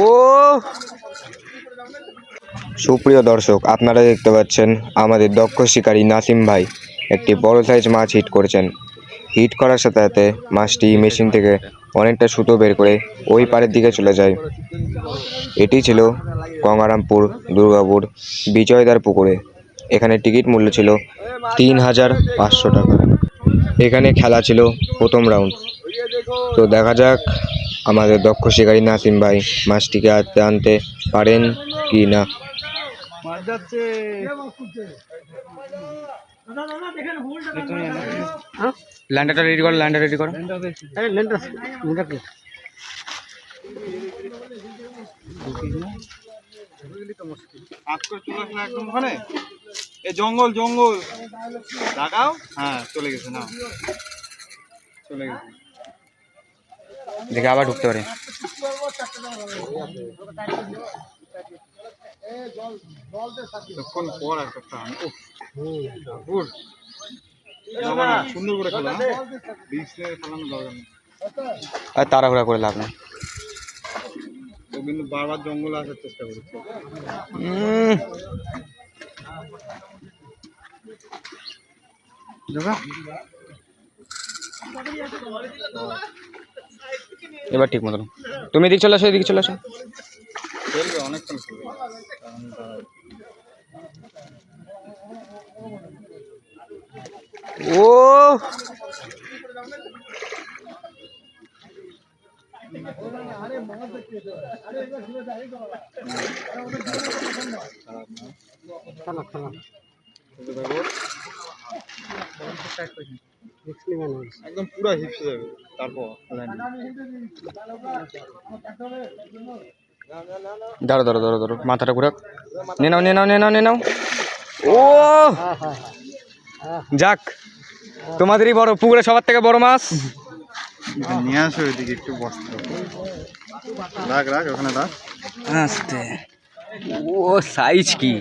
ও সুপ্রিয় দর্শক, আপনারা দেখতে পাচ্ছেন আমাদের দক্ষ শিকারী নাসিম ভাই একটি বড় সাইজ মাছ হিট করেছেন। হিট করার সাথে সাথে মাছটি মেশিন থেকে অনেকটা সুতো বের করে ওই পাড়ের দিকে চলে যায়। এটি ছিল গঙ্গারামপুর দুর্গাপুর বিজয়দার পুকুরে। এখানে টিকিট মূল্য ছিল 3500 টাকা। এখানে খেলা ছিল প্রথম রাউন্ড। তো দেখা যাক আমাদের দক্ষ শিকারী নাসিম ভাই মাছটিকে আনতে পারেন কি না। ল্যান্ডারটা রেডি করো, ল্যান্ডার রেডি করো। জঙ্গল জঙ্গল লাগাও। হ্যাঁ চলে গেছে, না চলে গেছে, দেখে আবার ঢুকতে পারে। সুন্দর করে খেলা, খেলানো দরকার নেই, আর তাড়াহুড়া করে লাভ নেই। কিন্তু বারবার জঙ্গলে আসার চেষ্টা করছে। এবার ঠিক মতো তুমি এদিকে চলে আসো, এদিকে চলে আসো। খেলবে অনেকক্ষণ খেলবে। ও একদম পুরো হিপসে যাবে। তারপর ধরো ধরো ধরো ধরো, মাথাটা ঘুরাক। নে নাও নে নাও নে নাও নে নাও। ও যাক, তোমাদেরই বড় পুকুরে সবার থেকে বড় মাছ। নিয়ে আসো এদিকে একটু বসতে। রাখ রাখ ওখানে রাখ। আস্তে। ও সাইজ কি!